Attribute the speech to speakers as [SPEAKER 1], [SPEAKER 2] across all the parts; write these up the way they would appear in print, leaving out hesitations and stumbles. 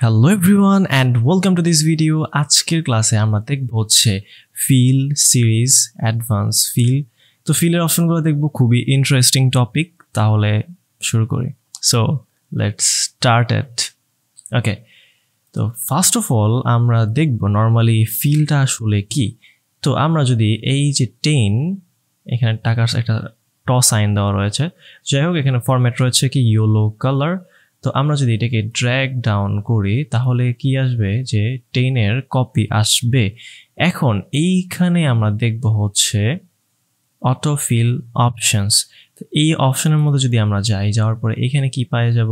[SPEAKER 1] Hello everyone and welcome to this video. আজকের ক্লাসে আমরা দেখব হচ্ছে ফিল সিরিজ অ্যাডভান্স ফিল। তো ফিলের অপশনগুলো দেখব, খুবই ইন্টারেস্টিং টপিক। তাহলে শুরু করি। So let's start it. Okay, তো ফার্স্ট অফ অল আমরা দেখব নর্মালি ফিলটা আসলে কি। তো আমরা যদি এই যে 10 এখানে টাকার একটা সাইন দেওয়া রয়েছে, যাই হোক এখানে ফরম্যাট রয়েছে কি ইয়েলো কালার। তো আমরা যদি এটাকে ড্র্যাগ ডাউন করি তাহলে কি আসবে, যে 10 এর কপি আসবে। এখন এইখানে আমরা দেখব হচ্ছে অটো ফিল অপশনস। তো এই অপশনের মধ্যে যদি আমরা যাওয়ার পরে এখানে কি পাই যাব,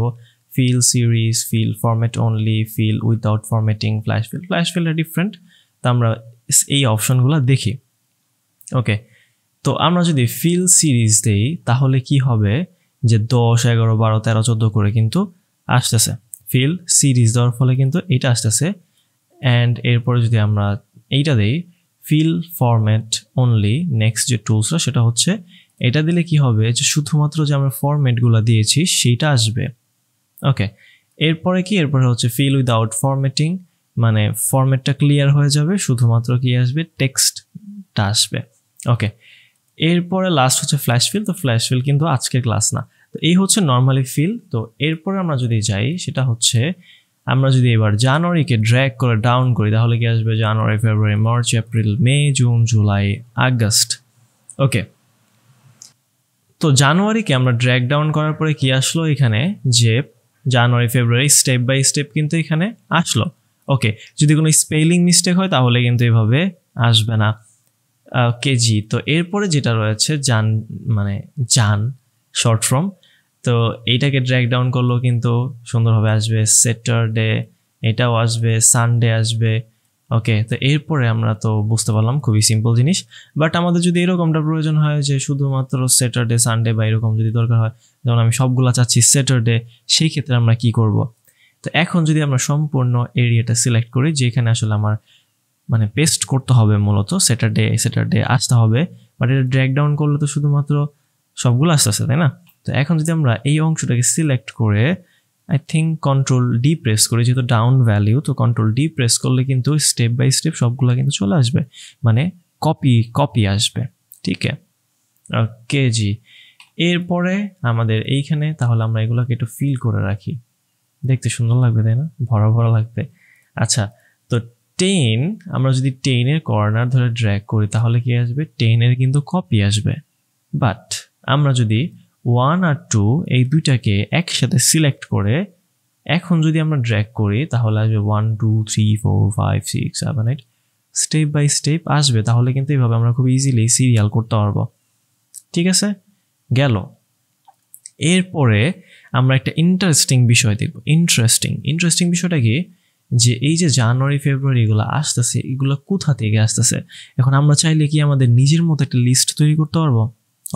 [SPEAKER 1] fill series, fill format only, fill without formatting, flash ফিলটা ডিফারেন্ট। তো আমরা এই অপশনগুলো দেখি। ওকে, তো আমরা যদি ফিল সিরিজ দেই তাহলে কি হবে, যে 10, 11, 12, 13, 14 করে কিন্তু আসতেছে। ফিল সিরিজ দেওয়ার ফলে কিন্তু এটা আসতেছে। অ্যান্ড এরপরে যদি আমরা এইটা দেই ফিল ফরম্যাট অনলি, নেক্সট যে টুলসটা সেটা হচ্ছে এটা দিলে কি হবে, যে শুধুমাত্র যে আমরা ফরম্যাটগুলো দিয়েছি সেইটা আসবে। ওকে, এরপরে হচ্ছে ফিল উইদাউট ফরম্যাটিং, মানে ফরম্যাটটা ক্লিয়ার হয়ে যাবে, শুধুমাত্র কি আসবে, টেক্সটটা আসবে। ওকে, এরপরে লাস্ট হচ্ছে ফ্ল্যাশ ফিল। তো ফ্ল্যাশ ফিল কিন্তু আজকের ক্লাস না। তো এই হচ্ছে নর্মালি ফিল। তো এরপরে আমরা যদি যাই, সেটা হচ্ছে আমরা যদি এবার জানুয়ারিকে ড্র্যাগ করে ডাউন করি তাহলে কি আসবে, জানুয়ারি, ফেব্রুয়ারি, মার্চ, এপ্রিল, মে, জুন, জুলাই, আগস্ট। ওকে, তো জানুয়ারিকে আমরা ড্র্যাগ ডাউন করার পরে কি আসলো, এখানে যে জানুয়ারি, ফেব্রুয়ারি স্টেপ বাই স্টেপ কিন্তু এখানে আসলো। ওকে, যদি কোনো স্পেলিং মিস্টেক হয় তাহলে কিন্তু এভাবে আসবে না। কেজি। তো এরপরে যেটা রয়েছে জান শর্ট ফর্ম। তো এইটাকে ড্র্যাগ ডাউন করলেও কিন্তু সুন্দরভাবে আসবে। স্যাটারডে, এটাও আসবে, সানডে আসবে। ওকে, তো এরপরে আমরা তো বুঝতে পারলাম খুবই সিম্পল জিনিস। বাট আমাদের যদি এরকমটা প্রয়োজন হয় যে শুধুমাত্র স্যাটারডে, সানডে বা এরকম যদি দরকার হয়, যেমন আমি সবগুলা চাচ্ছি স্যাটারডে, সেই ক্ষেত্রে আমরা কি করব। তো এখন যদি আমরা সম্পূর্ণ এরিয়াটা সিলেক্ট করি, যেখানে আসলে আমার পেস্ট করতে হবে, মূলত স্যাটারডে আসতে হবে, বাট এটা ড্র্যাগ ডাউন করলে তো শুধুমাত্র সবগুলো আসতেছে, তাই না? তো এখন যদি আমরা এই অংশটাকে সিলেক্ট করে I think control D press করি, যেহেতু ডাউন ভ্যালিউ, তো কন্ট্রোল ডি প্রেস করলে কিন্তু স্টেপ বাই স্টেপ সবগুলো কিন্তু চলে আসবে, মানে কপি আসবে। ঠিক আছে, ওকে জি। এরপরে আমাদের এইখানে তাহলে আমরা এগুলোকে একটু ফিল করে রাখি, দেখতে সুন্দর লাগবে, তাই না? ভরা ভরা লাগবে। আচ্ছা, তো 10 আমরা যদি 10 এর কর্নার ধরে ড্র্যাগ করি তাহলে কি আসবে, 10 এর কিন্তু কপি আসবে। বাট আমরা যদি 1 আর 2 এই দুইটাকে একসাথে সিলেক্ট করে এখন যদি আমরা ড্র্যাগ করি তাহলে আসবে 1, 2, 3, 4, 5, 6, 7, 8 স্টেপ বাই স্টেপ আসবে। তাহলে কিন্তু এইভাবে আমরা খুব ইজিলি সিরিয়াল করতে পারবো। ঠিক আছে, গেল। এরপরে আমরা একটা ইন্টারেস্টিং বিষয় দেখব। ইন্টারেস্টিং বিষয়টা কি, যে এই যে জানুয়ারি, ফেব্রুয়ারি এগুলো আসতেছে, এগুলো কোথা থেকে আসতেছে। এখন আমরা চাইলে কি আমাদের নিজের মতো একটা লিস্ট তৈরি করতে পারবো?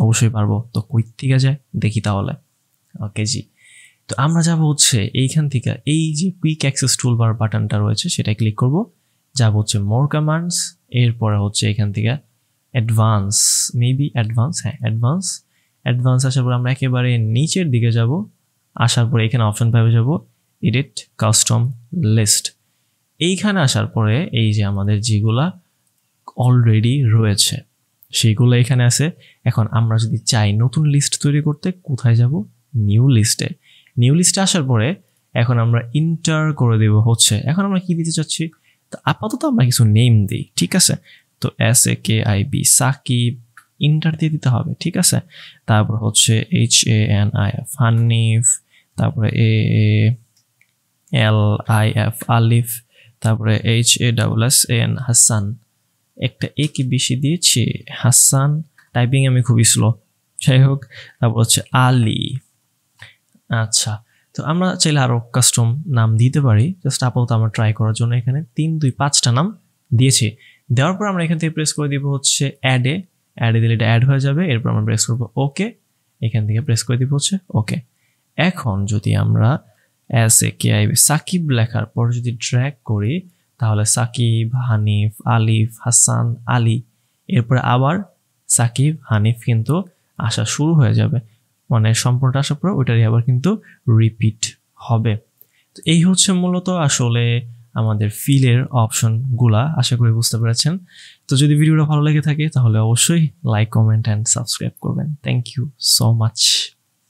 [SPEAKER 1] অবশ্যই পারবো। তো কই থেকে যায় দেখি তাহলে। ওকে জি, তো আমরা যাব হচ্ছে এইখান থেকে, এই যে কুইক অ্যাক্সেস টুলবার বাটনটা রয়েছে সেটা ক্লিক করব, যাব হচ্ছে মোর কমান্ডস, এরপরে হচ্ছে এখান থেকে অ্যাডভান্স, অ্যাডভান্স আসার পর আমরা একেবারে নিচের দিকে যাব। আসার পরে এখানে অপশন পাবে যাব এডিট কাস্টম লিস্ট। এইখানে আসার পরে এই যে আমাদের যেগুলা অলরেডি রয়েছে সেগুলো এখানে আছে। এখন আমরা যদি চাই নতুন লিস্ট তৈরি করতে, কোথায় যাব, নিউ লিস্টে আসার পরে এখন আমরা ইন্টার করে দেব হচ্ছে, এখন আমরা কি দিতে চাচ্ছি। তো আপাতত আমরা কিছু নেম দিই, ঠিক আছে। তো SAKIB, সাকিব, ইন্টার দিয়ে দিতে হবে, ঠিক আছে। তারপর হচ্ছে HANIF, হানিফ, তারপরে ALIF, আলিফ, তারপরে HASSAN, হাসান। একটা কি বেশি দিয়েছি, হাসান। টাইপিং আমি খুবই স্লো, যাই হোক। তারপর হচ্ছে আলী। আচ্ছা, তো আমরা চাইলে আরো কাস্টম নাম দিতে পারি, জাস্ট আপাতত আমরা ট্রাই করার জন্য এখানে 3, 2, 5টা নাম দিয়েছি। দেওয়ার পর আমরা এখান থেকে প্রেস করে দিব হচ্ছে অ্যাডে দিলে এটা অ্যাড হয়ে যাবে। এরপর আমরা প্রেস করবো ওকে, এখান থেকে প্রেস করে দিব হচ্ছে ওকে। এখন যদি আমরা SAKIB সাকিব লেখার পর যদি ড্র্যাগ করি তাহলে সাকিব, হানিফ, আলিফ, হাসান, আলী, এরপরে আবার সাকিব, হানিফ কিন্তু আসা শুরু হয়ে যাবে, মানে সম্পূর্ণটা আসার পর ওইটারই আবার কিন্তু রিপিট হবে। তো এই হচ্ছে মূলত আসলে আমাদের ফিলের অপশনগুলা, আশা করি বুঝতে পেরেছেন। তো যদি ভিডিওটা ভালো লেগে থাকে তাহলে অবশ্যই লাইক, কমেন্ট অ্যান্ড সাবস্ক্রাইব করবেন। Thank you so much.